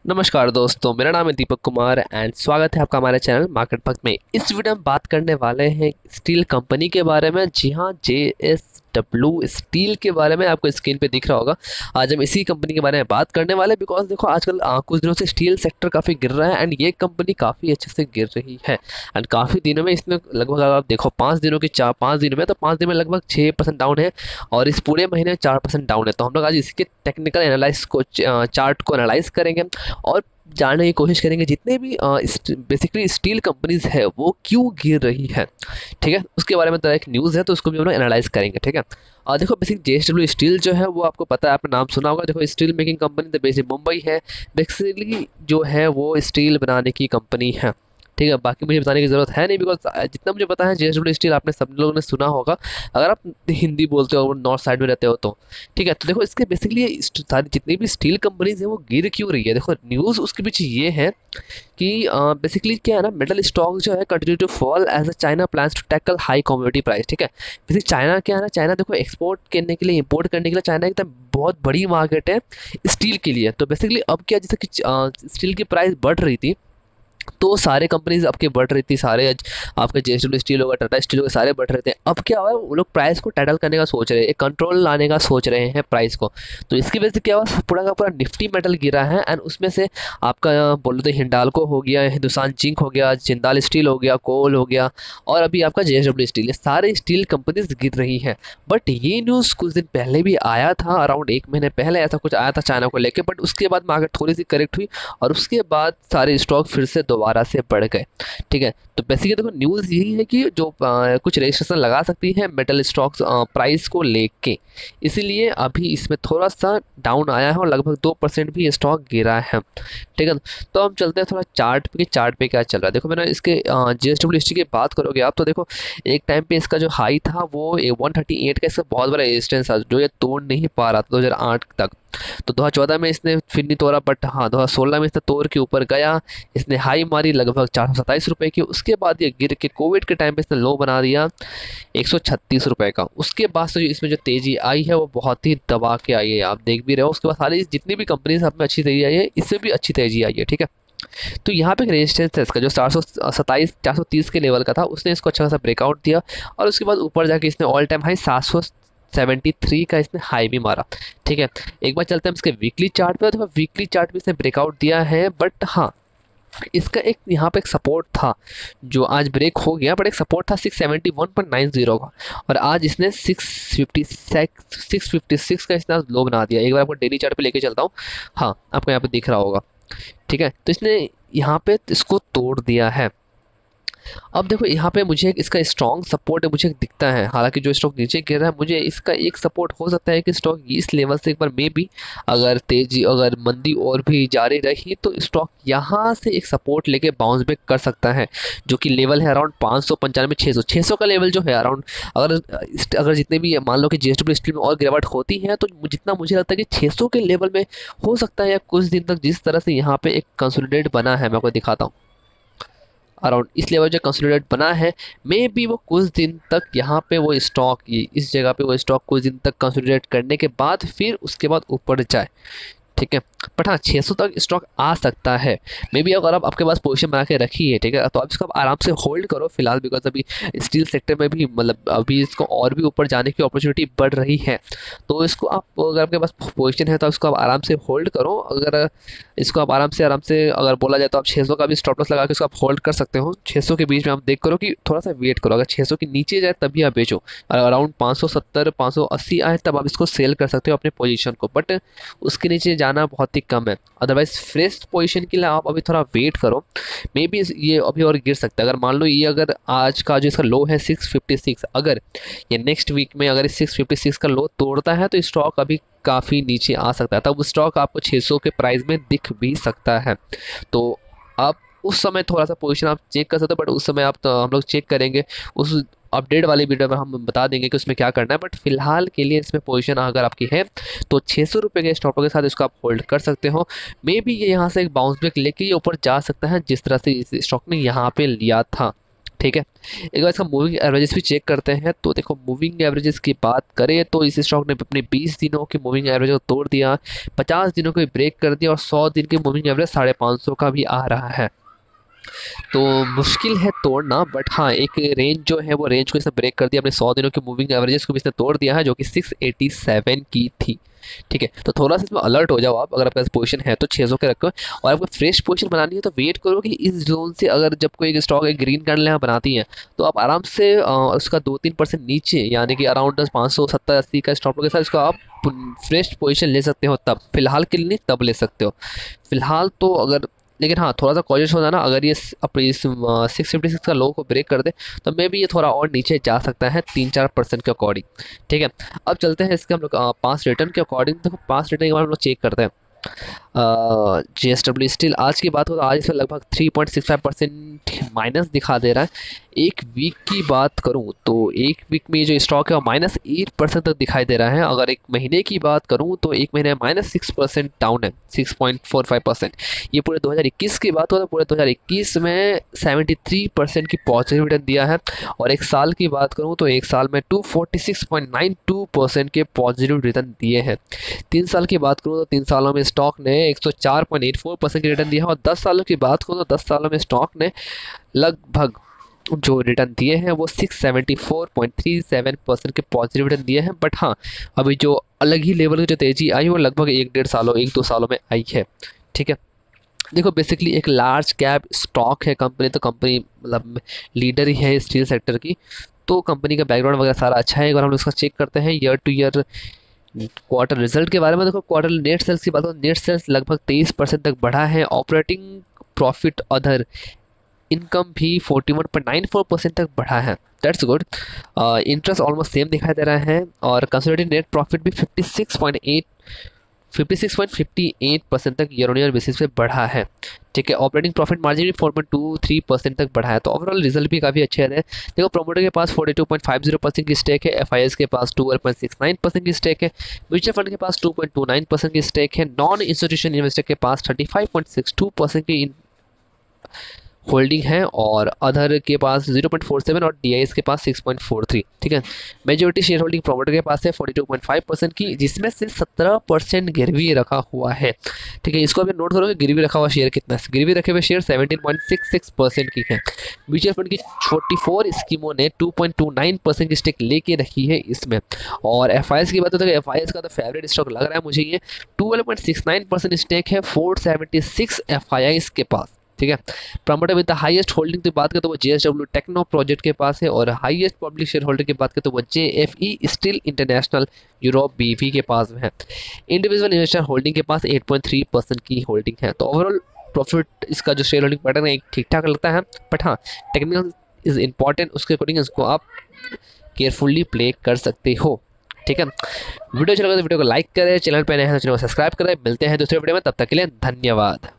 नमस्कार दोस्तों, मेरा नाम है दीपक कुमार एंड स्वागत है आपका हमारे चैनल मार्केट पक में। इस वीडियो में बात करने वाले हैं स्टील कंपनी के बारे में। जी हाँ, JSW स्टील के बारे में आपको स्क्रीन पे दिख रहा होगा। आज हम इसी कंपनी के बारे में बात करने वाले हैं बिकॉज देखो आजकल कुछ दिनों से स्टील सेक्टर काफ़ी गिर रहा है एंड ये कंपनी काफ़ी अच्छे से गिर रही है। एंड काफ़ी दिनों में इसमें लगभग अगर आप देखो 5 दिनों की 5 दिन में, तो 5 दिन में लगभग 6% डाउन है और इस पूरे महीने में 4% डाउन है। तो हम लोग आज इसके टेक्निकल एनालाइज को चार्ट को एनालाइज करेंगे और जानने की कोशिश करेंगे जितने भी बेसिकली स्टील कंपनीज है वो क्यों गिर रही है। ठीक है, उसके बारे में तरह एक न्यूज़ है तो उसको भी हम लोग एनालाइज करेंगे। ठीक है, देखो बेसिक JSW स्टील जो है वो आपको पता है, आपने नाम सुना होगा। देखो स्टील मेकिंग कंपनी तो बेसिक मुंबई है। बेसिकली जो है वो स्टील बनाने की कंपनी है। ठीक है, बाकी मुझे बताने की ज़रूरत है नहीं बिकॉज जितना मुझे पता है JSW स्टील आपने सब लोगों ने सुना होगा अगर आप हिंदी बोलते हो, नॉर्थ साइड में रहते हो तो। ठीक है, तो देखो इसके बेसिकली सारी जितनी भी स्टील कंपनीज हैं वो गिर क्यों रही है। देखो न्यूज़ उसके पीछे ये है कि बेसिकली क्या है ना, मेटल स्टॉक जो है continue to fall as a China plans to tackle high commodity price. ठीक है, बेसिक चाइना क्या है ना, चाइना देखो एक्सपोर्ट करने के लिए, इंपोर्ट करने के लिए चाइना एकदम बहुत बड़ी मार्केट है स्टील के लिए। तो बेसिकली अब क्या, जैसे कि स्टील की प्राइस बढ़ रही थी तो सारे कंपनीज आपके बढ़ रही थी, सारे आपके JSW स्टील होगा, टाटा स्टील होगा, सारे बढ़ रहे थे। अब क्या हुआ है, वो लोग प्राइस को टैकल करने का सोच रहे हैं, एक कंट्रोल लाने का सोच रहे हैं प्राइस को। तो इसकी वजह से क्या हुआ, पूरा का पूरा निफ्टी मेटल गिरा है एंड उसमें से आपका बोलो तो हिंडाल्को हो गया, हिंदुस्तान जिंक हो गया, जिंदाल स्टील हो गया, कोल हो गया और अभी आपका JSW स्टील, ये सारे स्टील कंपनीज गिर रही हैं। बट ये न्यूज़ कुछ दिन पहले भी आया था, अराउंड 1 महीने पहले ऐसा कुछ आया था चाइना को लेकर, बट उसके बाद मार्केट थोड़ी सी करेक्ट हुई और उसके बाद सारे स्टॉक फिर से दोबारा से बढ़ गए। ठीक है, तो बेसिकली देखो न्यूज़ यही है कि जो कुछ रजिस्ट्रेशन लगा सकती है मेटल स्टॉक्स प्राइस को लेके, इसीलिए अभी इसमें थोड़ा सा डाउन आया है और लगभग 2% भी स्टॉक गिरा है। ठीक है, तो हम चलते हैं थोड़ा चार्ट पे कि चार्ट पे क्या चल रहा है। देखो मैंने इसके JSW हिस्ट्री की बात करोगे आप तो देखो एक टाइम पे इसका जो हाई था वो 138 का, इसका बहुत बड़ा रेजिस्टेंस था जो ये तोड़ नहीं पा रहा था 2008 तक। तो 2014 में इसने फिर नहीं तोड़ा, बट हाँ 2016 में इसने तोड़ के ऊपर गया, इसने हाई मारी लगभग 427 रुपये की। उसके बाद ये गिर के कोविड के टाइम पे इसने लो बना दिया 136 रुपये का। उसके बाद से जो इसमें जो तेज़ी आई है वो बहुत ही दबा के आई है, आप देख भी रहे हो। उसके बाद सारी जितनी भी कंपनीज में अच्छी तेज़ी आई है, इससे भी अच्छी तेज़ी आई है। ठीक है, तो यहाँ पे एक रेजिस्टेंस है इसका जो 430 के लेवल का था, उसने इसको अच्छा खासा ब्रेकआउट दिया और उसके बाद ऊपर जाके इसने ऑल टाइम हाई 773 का इसने हाई भी मारा। ठीक है, एक बार चलते हैं इसके वीकली चार्ट पे। तो वीकली चार्ट पे इसने ब्रेकआउट दिया है, बट हाँ इसका एक यहाँ पे एक सपोर्ट था जो आज ब्रेक हो गया, बट एक सपोर्ट था 671.90 का और आज इसने 656 का इसने लो बना दिया। एक बार आपको डेली चार्ट पे लेके चलता हूँ, हाँ आपको यहाँ पे दिख रहा होगा। ठीक है, तो इसने यहाँ पे इसको तोड़ दिया है। अब देखो यहाँ पे मुझे इसका स्ट्रॉन्ग सपोर्ट मुझे दिखता है, हालांकि जो स्टॉक नीचे गिर रहा है मुझे इसका एक सपोर्ट हो सकता है कि स्टॉक इस लेवल से एक बार मे भी अगर तेजी, अगर मंदी और भी जारी रही तो स्टॉक यहाँ से एक सपोर्ट लेके बाउंस बैक कर सकता है, जो कि लेवल है अराउंड 595 600 का लेवल जो है अराउंड। अगर अगर जितने भी मान लो कि JSW स्टील में और गिरावट होती है तो जितना मुझे लगता है कि 600 के लेवल में हो सकता है या कुछ दिन तक जिस तरह से यहाँ पे एक कंसोलिडेट बना है, मैं आपको दिखाता हूँ अराउंड इस लेवल जो कंसोलिडेट बना है, मे बी वो कुछ दिन तक यहाँ पे वो स्टॉक, इस जगह पे वो स्टॉक कुछ दिन तक कंसोलिडेट करने के बाद फिर उसके बाद ऊपर जाए। ठीक है, बट हाँ 600 तक स्टॉक आ सकता है मे बी, अगर आप आपके पास पोजीशन बना के रखी है। ठीक है, तो आप इसको आराम से होल्ड करो फिलहाल, बिकॉज अभी स्टील सेक्टर में भी मतलब अभी इसको और भी ऊपर जाने की अपॉर्चुनिटी बढ़ रही है। तो इसको आप, अगर आपके पास पोजीशन है तो इसको आप आराम से होल्ड करो। अगर इसको आप आराम से अगर बोला जाए तो आप 600 का भी स्टॉप लॉस लगा के इसको आप होल्ड कर सकते हो। 600 के बीच में आप देख करो कि थोड़ा सा वेट करो, अगर 600 के नीचे जाए तभी आप बेचो, अराउंड 570 580 आए तब आप इसको सेल कर सकते हो अपने पोजीशन को, बट उसके नीचे जाना बहुत ही कम है। अदरवाइज फ्रेश पोजीशन के लिए आप अभी थोड़ा वेट करो, मे बी ये अभी और गिर सकता है। अगर मान लो ये अगर आज का जो इसका लो है 656, अगर ये नेक्स्ट वीक में अगर 656 का लो तोड़ता है तो स्टॉक अभी काफ़ी नीचे आ सकता है, तब स्टॉक आपको 600 के प्राइस में दिख भी सकता है। तो आप उस समय थोड़ा सा पोजीशन आप चेक कर सकते हो, बट उस समय आप तो हम लोग चेक करेंगे उस अपडेट वाली वीडियो में, हम बता देंगे कि उसमें क्या करना है। बट फिलहाल के लिए इसमें पोजीशन अगर आपकी है तो 600 रुपये के स्टॉप के साथ इसको आप होल्ड कर सकते हो। मे बी ये यहाँ से एक बाउंस बैक लेके ये ऊपर जा सकता है जिस तरह से इस स्टॉक ने यहाँ पे लिया था। ठीक है। एक बार इसका मूविंग एवरेजेस भी चेक करते हैं। तो देखो मूविंग एवरेजेस की बात करें तो इस स्टॉक ने अपने 20 दिनों की मूविंग एवरेज को तोड़ दिया, 50 दिनों को भी ब्रेक कर दिया और 100 दिन की मूविंग एवरेज 550 का भी आ रहा है। तो मुश्किल है तोड़ना, बट हाँ एक रेंज जो है वो रेंज को इसने ब्रेक कर दिया, अपने 100 दिनों की मूविंग एवरेजेस को भी इसने तोड़ दिया है जो कि 687 की थी। ठीक है, तो थोड़ा सा इसमें अलर्ट हो जाओ आप, अगर आपके पास पोजीशन है तो 600 के रखो। और आपको फ्रेश पोजीशन बनानी है तो वेट करो कि इस जोन से अगर जब कोई एक स्टॉक एक ग्रीन कैंडल यहाँ बनाती है तो आप आराम से उसका 2-3% नीचे, यानी कि अराउंड 570-80 का स्टॉप के साथ इसको आप फ्रेश पोजीशन ले सकते हो। तब फिलहाल के लिए नहीं, तब ले सकते हो फिलहाल तो। अगर लेकिन हाँ थोड़ा सा कॉशियस हो जाना, अगर ये अपने इस 656 का लो को ब्रेक कर दे तो मे भी ये थोड़ा और नीचे जा सकता है 3-4% के अकॉर्डिंग। ठीक है, अब चलते हैं इसके हम लोग पास रिटर्न के अकॉर्डिंग। देखो पास रिटर्न के बाद हम लोग चेक करते हैं JSW स्टील। आज की बात हो तो आज इसमें लगभग 3.65% माइनस दिखा दे रहा है। एक वीक की बात करूं तो एक वीक में जो स्टॉक है वो -8% तक दिखाई दे रहा है। अगर एक महीने की बात करूं तो एक महीने में -6% डाउन है, 6.45%। ये पूरे 2021 की बात हो तो पूरे 2021 में 73% की पॉजिटिव रिटर्न दिया है। और एक साल की बात करूं तो एक साल में 246.92% के पॉजिटिव रिटर्न दिए हैं। 3 साल की बात करूँ तो 3 सालों में स्टॉक ने 104.84% की रिटर्न दिया है। और 10 सालों की बात करूँ तो 10 सालों में स्टॉक ने लगभग जो रिटर्न दिए हैं वो 674.37% के पॉजिटिव रिटर्न दिए हैं। बट हाँ अभी जो अलग ही लेवल की जो तेजी आई वो लगभग 1-2 सालों में आई है। ठीक है, देखो बेसिकली एक लार्ज कैप स्टॉक है कंपनी, तो कंपनी मतलब लीडर ही है स्टील सेक्टर की। तो कंपनी का बैकग्राउंड वगैरह सारा अच्छा है। अगर हम उसका चेक करते हैं year two year quarter result के बारे में, देखो क्वार्टर नेट सेल्स की बात हो, नेट सेल्स लगभग 23% तक बढ़ा है। ऑपरेटिंग प्रॉफिट अदर इनकम भी 41.94% तक बढ़ा है, that's good. Interest almost same दिखाई दे रहा है। और कंसोलिडेटेड नेट प्रॉफिट भी 56.58% तक ईयर ऑन ईयर बेसिस पे बढ़ा है। ठीक है, ऑपरेटिंग प्रॉफिट मार्जिन भी 4.23% तक बढ़ा है। तो ओवरऑल रिजल्ट भी काफ़ी अच्छे रहे। देखो प्रोमोटर के पास 42.50% की स्टेक है, एफआईएस के पास 12.69% की स्टेक है, म्यूचुअल फंड के पास 2.29% की स्टेक है, नॉन इंस्टीट्यूशन इन्वेस्टर के पास 35.62% की होल्डिंग है और अदर के पास 0.47 और डीआईएस के पास 6.43। ठीक है, मेजोरिटी शेयर होल्डिंग प्रोमोटर के पास है 42.5% की, जिसमें से 17% गिरवी रखा हुआ है। ठीक है, इसको अभी नोट करो कि गिरवी रखा हुआ शेयर कितना है। गिरवी रखे हुए शेयर 17.66% की है। म्यूचुअल फंड की 44 स्कीमों ने 2.29% की स्टेक लेके रखी है इसमें। और एफआईएस की बात होता है, एफआईएस का तो फेवरेट स्टॉक लग रहा है मुझे, ये 12.69% स्टेक है 476 एफआईआईस के पास। ठीक है, promoter with the highest holding की बात करें तो वो JSW टेक्नो प्रोजेक्ट के पास है। और हाईएस्ट पब्लिक शेयर होल्डर की बात करें तो वो JFE steel international Europe BV के पास है। इंडिविजुअल इन्वेस्टर होल्डिंग के पास 8.3% की होल्डिंग है। तो ओवरऑल प्रॉफिट इसका जो शेयर होल्डिंग पैटर्न है ठीक ठाक लगता है। बट हाँ टेक्निकल इज इंपॉर्टेंट, उसके अकॉर्डिंग इसको आप केयरफुली प्ले कर सकते हो। ठीक है, वीडियो अच्छा लगा तो वीडियो को लाइक करें, चैनल पर नए हैं तो चैनल को सब्सक्राइब करें। मिलते हैं दूसरे वीडियो में, तब तक के लिए धन्यवाद।